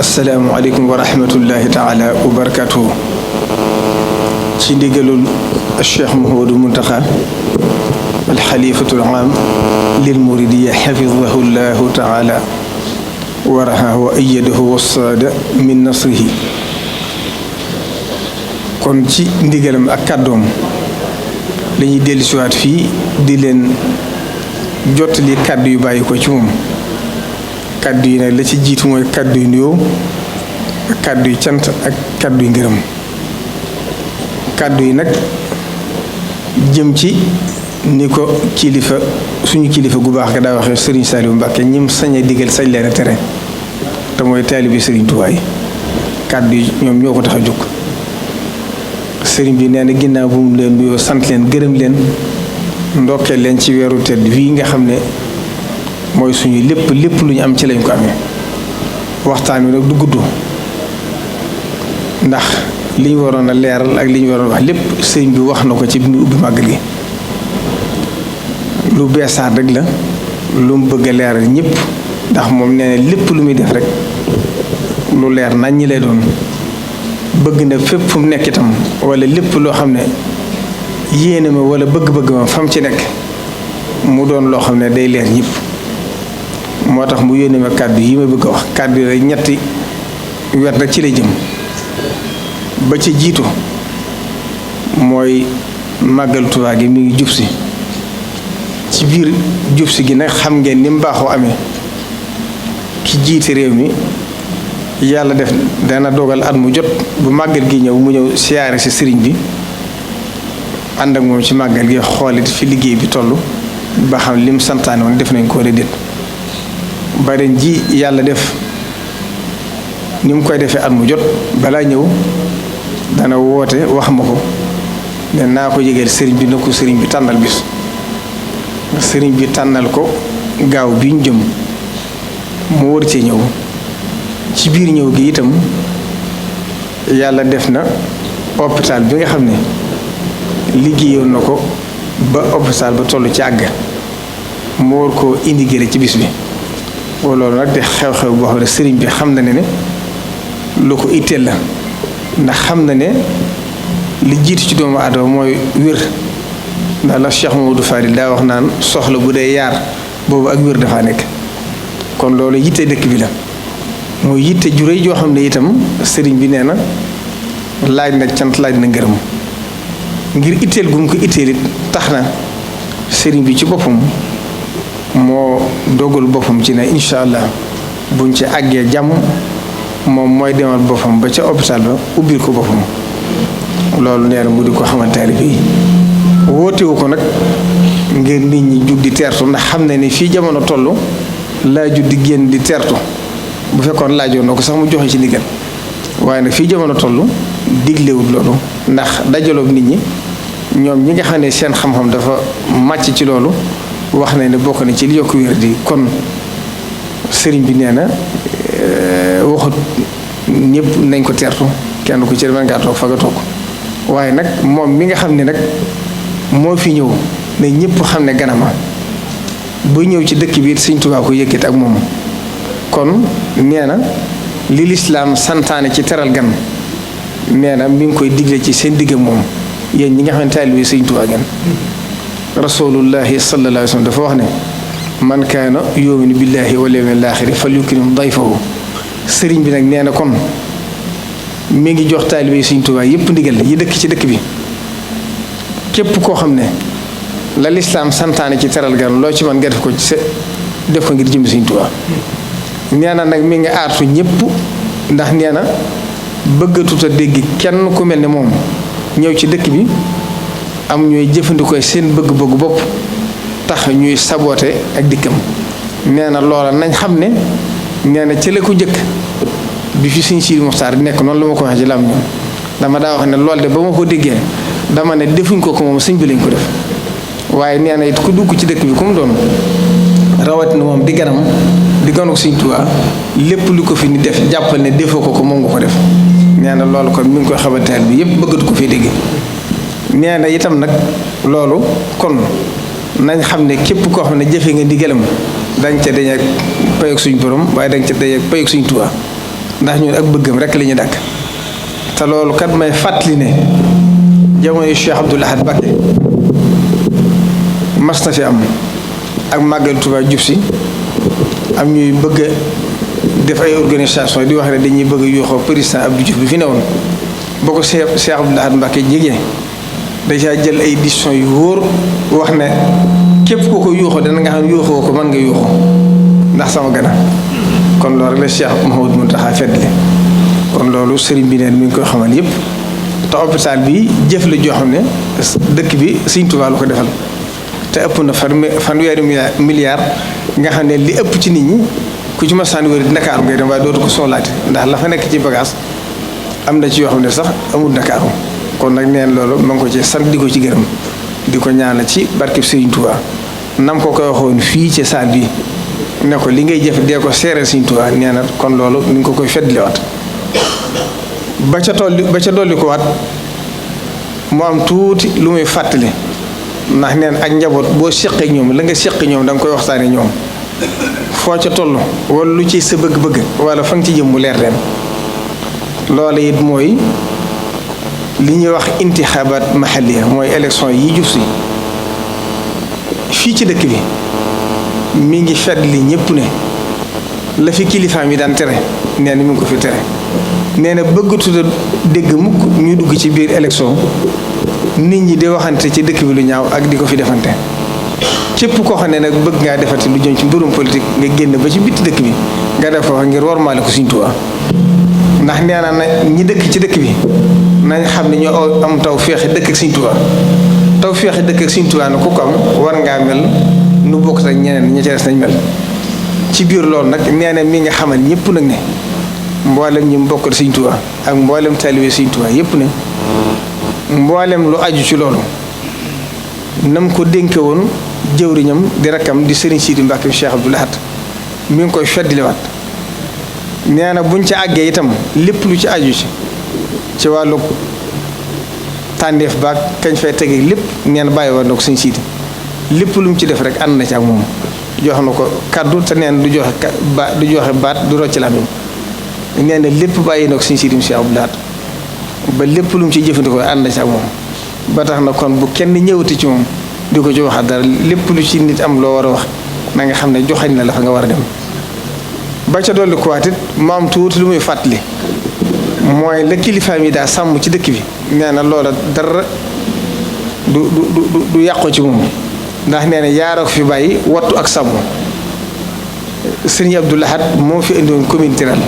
asalaamualeykum wa rahmatullahi taala wa barakatuhu. ci ndigalul Cheikh Mouhamadou Mountakha alxalifatul aam lil muridiya xafidahu llahu taala wa rahahu wa ayyadahu wa saada min nasrihi. kon ci ndigalam ak kàddoom dañuy dellusiwaat fii di leen jottali kàddu yu bàyyi ko ci moom. kàddu yi nag la ci jiitu mooy kàddu yu nuyoo ak kàddu yu cant ak kàddu yu ngërëm. kàddu yi nag jëm ci ni ko kilifa suñu kilifa gu baax ga daa waxee Serigne Saliou Mbacke ñim sañ a digal sañ leen a tere te mooy taalibi Serigne Touba yi. kàddu yi ñoom ñoo ko tax a jóg. Serigne bi nee na ginnaaw bu mu leen nuyoo sant leen gërëm leen ndokkeel leen ci weeru tedd wii nga xam ne mooy suñu lépp lu ñu am ci lañ ko amee. waxtaan wi nag du gudd ndax li ñu waroon a leeral ak li ñu waroon wax lépp sëriñ bi wax na ko ci bi mu ubbi màggal gi. lu beesaat rek la lu mu bëgg a leeral ñëpp ndax moom nee na lépp lu muy def rek lu leer nañ ñi lay doon. bëgg na fépp fu mu nekk itam wala lépp loo xam ne yéene ma wala bëgg-bëgg ma fam ci nekk mu doon loo xam ne day leer ñëpp. moo tax mu yónnee ma kàddu yi ma bëgg a wax kàddu yi rek ñetti wet rek ci lay jëm. ba ci jiitu mooy màggal Tuubaa gi mi ngi jub si. ci biir jub si gi nag xam ngeen ni mu baaxoo amee ki jiite réew mi yàlla def dana dogal at mu jot bu màggal gi ñëw mu ñëw siyaare si sëriñ bi ànd ak moom ci màggal gi xoolit fi liggéey bi toll ba xam lim santaane woon def nañ ko wala déet. ba ren ji yàlla def ni mu koy defee at mu jot balaa ñëw dana woote wax ma ko ne naa ko yëgal sëriñ bi na ko sëriñ bi tànnal bis. sëriñ bi tànnal ko gaaw bi ñu jëm mu wër cee ñëw. ci biir ñëw gi itam yàlla def na hôpital bi nga xam ne liggéeyoon na ko ba hôpital ba toll ci àgg mu war koo intégré ci bis bi. loolu nag de xew-xew boo xam ne sëriñ bi xam na ne lu ko itteel la ndax xam na ne li jiitu ci doomu aadama mooy wér. ndax la Cheikh Mamadou Fadil daa wax naan soxla bu dee yaar boobu ak wér dafaa nekk. kon loolu yitte dëkk bi la mooy yitte ju rëy joo xam ne itam sëriñ bi nee na laaj na cant laaj na ngërëm ngir itteel gu mu ko itteel it tax na sëriñ bi ci boppam moo dogal boppam ci ne incha allah buñ ci àggee jàmm moom mooy demal boppam ba ca hôpital ba ubbil ko boppam. loolu nee na mu di ko xamante bi wootewu ko nag ngir nit ñi jug di teertu ndax xam ne ni fii jamono toll laaju di génn di teertu. bu fekkoon laajoon na ko sax mu joxe ci ndigal waaye nag fii jamono toll diglewut loolu ndax dajaloo nit ñi ñoom ñi nga xam ne seen xam-xam dafa màcc ci loolu wax nañ ne bokk na ci li yokk wér di. kon sëriñ bi nee na waxut ñëpp nañ ko teertu kenn ku ci mën ngaa toog fa nga toog waaye nag moom mi nga xam ne nag moo fi ñëw ne ñëpp xam ne ganama buy ñëw ci dëkk bi Sëriñ Tuubaa ko yëkkati ak moom. kon nee na li lislaam santaane ci teral gan nee na mi ngi koy digle ci seen digg moom yéen ñi nga xam ne taalibe Sëriñ Tuubaa gan. rasulullahi sallallahu alayhi wa sallam dafa wax ne man kaana yu'minu billahi wal yawmil aaxiri falyukrim dayfahu. sëriñ bi nag nee na kon mi ngi jox taalibe Sëriñ Tuubaa yépp ndigal yi dëkk ci dëkk bi képp koo xam ne la lislaam santaane ci teral gan loo ci man nga def ko ci def ko ngir jëm Sëriñ Tuubaa. nee na nag mi ngi aartu ñëpp ndax nee na bëggatut a dégg kenn ku mel ne moom ñëw ci dëkk bi am ñooy jëfandikoo seen bëgg-bëgg bopp tax ñuy saboote ak dikkam. nee na loola nañ xam ne nee na ci la ko njëkk bi fi Sëriñ Sidi Muxtaar di nekk noonu la ma ko waxee ci lam ñoom dama daa wax ne loolu de ba ma ko déggee dama ne defuñ ko moom sëñ bi lañ ko def. waaye nee na it ku dugg ci dëkk bi ku mu doon rawatina moom di ganam di ganu Sëriñ Tuubaa lépp lu ko fi ni def jàppal ne defoo ko moom nga ko def. nee na loolu kon mi ngi koy xamantaal bi yépp bëggatu ko fee dégg. nee na itam nag loolu kon nañ xam ne képp koo xam ne jëfe nga ndigalam dañ ca dañ ak payug suñ borom waaye dañ ca dañ ak payug Sëriñ Tuubaa ndax ñun ak bëggam rek li ñu dàkk te loolu kat may fàttali ne jamono Cheikh Abdoul Ahad Mbacké mas na fi am ak màggal Tuubaa jub si am ñuy bëgg a def ay organisation di wax ne dañuy bëgg a yuuxoo président Abdou Diouf bi fi newoon boo ko Cheikh Abdoul Ahad Mbacké jege dèjà jël ay décisions yu wóor wax ne képp koo ko yuuxoo dana nga xam yuuxoo ko mën nga yuuxoo ndax sama gana kon loolu rek la Cheikh Mouhamadou Mountakha feddle kon loolu sëriñ bi neen mi ngi koy xamal yëpp te hôpital bi jëf la joo xam ne dëkk bi Sëriñ Tuubaa lu ko defal te ëpp na fanweeri milliard nga xam ne li ëpp ci nit ñi ku ci masaan wéri Ndakaaru ngay dem waaye dootu ko soxlaate ndax la fa nekk ci bagage am na ci yoo xam ne sax amul Ndakaaru kon nag neen loolu ma ngi ko ci sant di ko ci gërëm di ko ñaanal ci barkeb Sëriñ Tuubaa nam ko koy waxoon fii ci saal bi ne ko li ngay jëf dee ko seereel Sëriñ Tuubaa nee na kon loolu ni nga ko koy feddliwaat ba ca dolli ko waat mu am tuuti lu muy fàttali ndax neen ak njaboot boo seqee ñoom la nga seqee ñoom da nga koy waxtaanee ñoom foo ca toll wala lu ci sa bëgg-bëgg wala fa nga ci jëm mu leer leen loolu it mooy li ñuy wax intixaabaat mahalliya mooy élection yi jub si fii ci dëkk bi mi ngi fedd li ñëpp ne la fi kilifaam yi daan tere nee na mi ngi ko fi tere nee na bëggatuta dégg mukk ñu dugg ci biir élection nit ñi di waxante ci dëkk bi lu ñaaw ak di ko fi defante képp koo xam ne nag bëgg ngaa defati lu jëm ci mbirum politique nga génn ba ci bitti dëkk bi nga def ko ngir wormaale ko Sëriñ Tuubaa ndax nee na ñi dëkk ci dëkk bi nañ xam ne ñoo am taw féexe dëkk ak Sëriñ Tuubaa taw féexe dëkk ak Sëriñ Tuubaa ne ku ko am war ngaa mel nu bokk ak ñeneen ña ca des nañ mel ci biir loolu nag nee na mi nga xamal ñëpp nag ne mboolem ñi bokkal Sëriñ Tuubaa ak mboolem taalibe Sëriñ Tuubaa yëpp ne mboolem lu aju ci loolu nam ko dénke woon jëwriñam di rakkam di Sëriñ Sidi Mbàkke Cheikh Abdoul Ahad mi ngi koy feddliwaat nee na buñ ci àggee itam lépp lu ci aju ci wàllu tàndeef baag kañ fay tegee lépp nee na bàyyi woon na ko Sëriñ Sidi lépp lu mu ci def rek ànd na ci ak moom jox na ko kaddu te nee na du joxe baat du rocc làmmiñ nee na lépp bàyyi na ko Sëriñ Sidi Cheikh Abdoul Ahad ba lépp lu mu ci jëfandikoo ànd na ci ak moom ba tax na kon bu kenn ñëwati ci moom di ko ci waxaat dara lépp lu ci nit am loo war a wax na nga xam ne joxañ na la fa nga war a dem ba ca dolli ko waat it mu am tuuti lu muy fàttali mooy la kilifaam yi daa sàmm ci dëkk bi nee na loola dara du yàqu ci moom ndax nee na yaaroo ko fi bàyyi wattu ak sàmm Sëriñ Abdoul Ahad moo fi indiwoon commune Tiral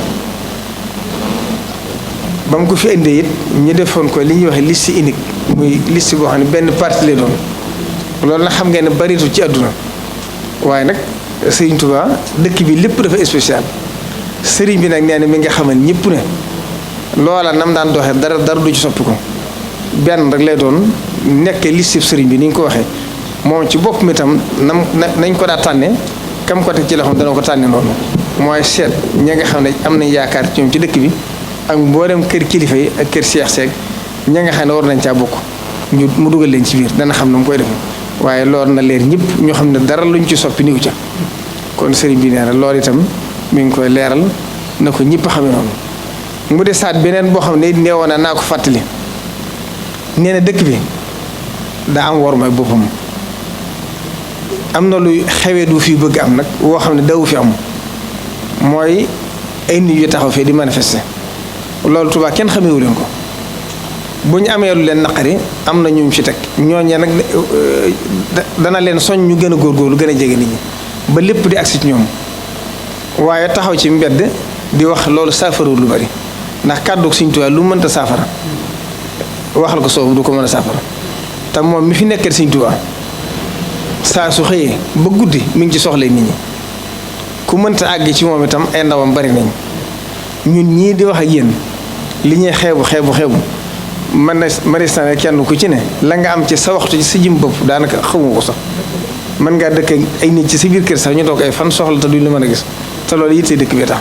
ba mu ko fi indee it ñu defoon ko li ñuy wax liste unique muy liste boo xam ne benn parti lay doon loolu nag xam ngeen ne baritu ci àdduna waaye nag Sëriñ Tuubaa dëkk bi lépp dafa spécial sëriñ bi nag nee na mi nga xamal ñëpp ne loola nam daan doxee dara du ci soppi ko benn rek lay doon nekk liste sëriñ bi ni ñu ko waxee moom ci bopp mi tam nañ ko daa tànne kam ko teg ci loxoom dana ko tànne noonu mooy seet ñi nga xam ne am nañ yaakaar ci ñoom ci dëkk bi ak mboolem kër kilifa yi ak kër Cheikh Seck ña nga xam ne war nañ caa bokk mu dugal leen ci biir dana xam ne mu koy defee waaye loolu na leer ñëpp ñoo xam ne dara luñ ci soppi niw ca kon sëriñ bi nee na loolu itam mi ngi koy leeral na ko ñëpp xamee noonu mu de saat beneen boo xam ne neewoon naa ko fàttali nee na dëkk bi daa am war may boppam am na luy xewee du fi bëgg am nag woo xam ne dawu fi am mooy ay nit yu taxaw fii di manifester loolu Tuubaa kenn xamewu leen ko bu ñu amee lu leen naqari am na ñu ci teg ñooñee nag dana leen soñ ñu gën a góorgóorlu gën a jege nit ñi ba lépp di agsi ci ñoom waaye taxaw ci mbedd di wax loolu saafarawul lu bari ndax kàddu Sëriñ Tuubaa lu mënta saafara waxal ko soobu du ko mën a saafara te moom mi fi nekkee Sëriñ Tuubaa saa su xëyee ba guddi mi ngi ci soxla nit ñi ku mënta àgg ci moom itam ay ndawam bari nañ ñun ñii di wax ak yéen li ñuy xeebu man na maris na kenn ku ci ne la nga am ci sa waxtu ci sa jëm bopp daanaka xamu ko sax mën ngaa dëkk ay nit ci sa biir kër sax ñu toog ay fan soxla te duñ la mën a gis te loolu yitte dëkk bi tax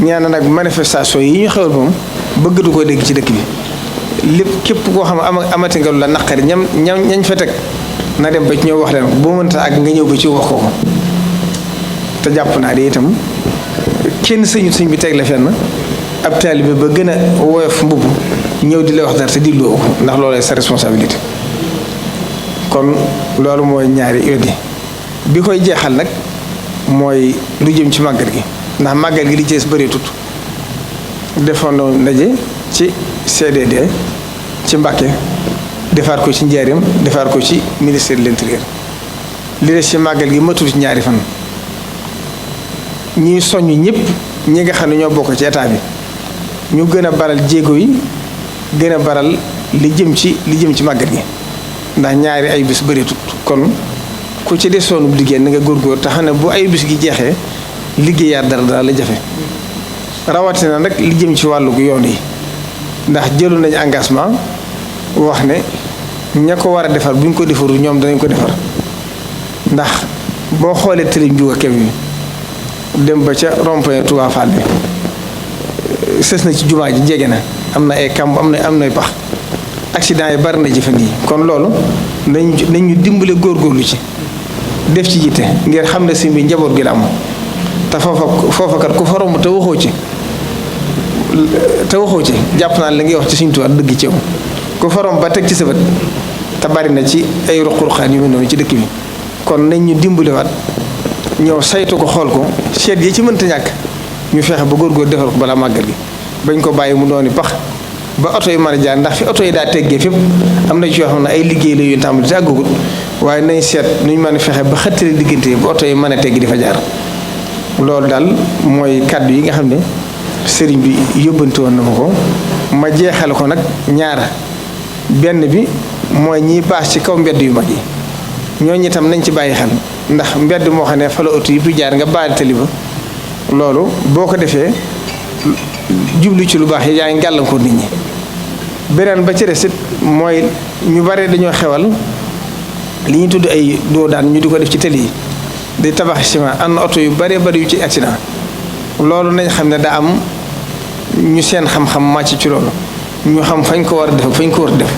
ñaan nag manifestation yi ñu xewal moom bëggatu koo dégg ci dëkk bi lépp képp koo xam amati nga lu la naqari ñañ fa teg na dem ba ci ñëw wax leen boo mënta ak nga ñëw ba ci wax ko te jàpp naa de itam kenn sëñ bi teg la fenn ab taalibe ba gën a woyof mbubb ñëw di la wax dara te digloo ko ndax loolu sa responsabilité. kon loolu mooy ñaari weddi bi koy jeexal nag mooy lu jëm ci màggal gi ndax màggal gi li ci des bëreetut. defoon na ndaje ci CDD ci Mbàkke defaat ko ci Njaaréem defaat ko ci ministère de l'intérieur li des ci màggal gi matul ci ñaari fan. ñuy soññ ñëpp ñi nga xam ne ñoo bokk ci état bi ñu gën a baral jéego yi gën a baral li jëm ci màggal gi ndax ñaari ay bis bëreetut. kon ku ci desoonu liggéey na nga góorgóor te xam ne bu ay bis gi jeexee liggéeyaat dara la jafe. rawatina nag li jëm ci wàllu yoon yi ndax jëlu nañu engagement wax ne ña ko war a defar bu ñu ko defarul ñoom danañ ko defar ndax boo xoolee tëli Njuga Kebe bi dem ba ca rond-point Touba Fall bi sës na ci jumaa ji jege na am na ay kamb am na ay pax accident yi bari na ci fan yi kon loolu nañu dimbale góorgóorlu ci def ci jiite ngir xam ne si bi njaboot gi la am te foofa kat ku fa romb te waxoo ci jàpp naa li ngay wax ci Sëriñ Tuubaa dëgg ci yow ku fa romb ba teg ci sa bët te bari na ci ay ruq-ruqaan yu mel noonu ci dëkk bi kon nañ ñu dimbaliwaat ñëw saytu ko xool ko seet yi ci mënta ñàkk ñu fexe ba góorgóor defal ko balaa màggal gi bañ ko bàyyi mu dooni pax ba oto yi mën a jaar ndax fi oto yi daa teggee fépp am na ci yoo xam ne ay liggéey la yu tàmbali te àggagut waaye nañ seet nuñ mën a fexe ba xëttale diggante ba oto yi mën a tegg di fa jaar. loolu daal mooy kàddu yi nga xam ne sëriñ bi yóbbante woon na ma ko ma jeexale ko nag ñaara benn bi mooy ñiy baas ci kaw mbedd yu mag yi ñooñu itam nañ ci bàyyi xel ndax mbedd moo xam ne fa la oto yi du jaar nga baal tali ba loolu boo ko defee jublu ci lu baax yi yaa ngi gàllankoor nit ñi. beneen ba ci des it mooy ñu bare dañoo xewal li ñu tudd ay doo daan ñu di ko def ci tali yi di tabax ciment am na oto yu bare bari yu ci accident loolu nañ xam ne daa am ñu seen xam-xam màcc ci loolu ñu xam fañ ko war a def fañ ko war a def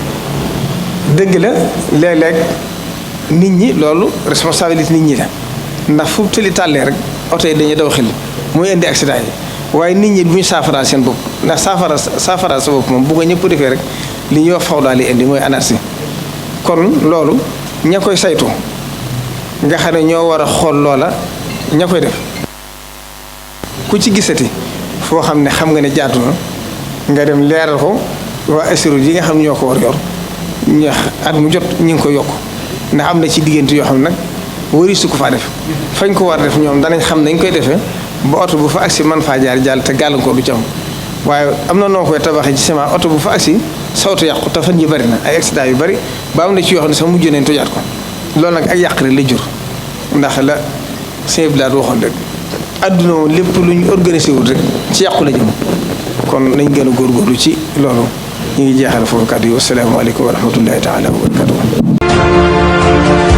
dëgg la léeg-léeg nit ñi loolu responsabilité nit ñi la ndax fu tëli tàllee rek oto yi dañuy daw xel muy indi accident yi waaye nit ñi bu ñu saafaraal seen bopp ndax saafaraal sa bopp moom bu ko ñëpp defee rek li ñuy wax faw daal di indi mooy anarchie kon loolu ña koy saytu nga xam ne ñoo war a xool loola ña koy def ku ci gisati foo xam ne xam nga ne jaatu na nga dem leeral ko waa assurance yi nga xam ne ñoo ko war yor ñax at mu jot ñu ngi ko yokk ndax am na ci diggante yoo xam ne nag wari su ko faa def fañ ko war def ñoom danañ xam nañ koy defee ba oto bu fa agsi man faa jaar jàll te gàllankoor du ci am waaye am na noo koy tabaxee ci ciment oto bu fa agsi sa oto yàqu te fan yi bari na ay accident yu bari ba am na ci yoo xam ne sax mujj nañ tojaat ko loolu nag ak yàq rek la jur ndax la sëñ bi daal waxoon rek adduna woon lépp lu ñu organisé wul rek ci yàqu la jëm kon nañ gën a góorgóorlu ci loolu ñu ngi jeexal foofu kàddu yi wasalaamaaleykum wa rahmatullahi taala wa barakatuh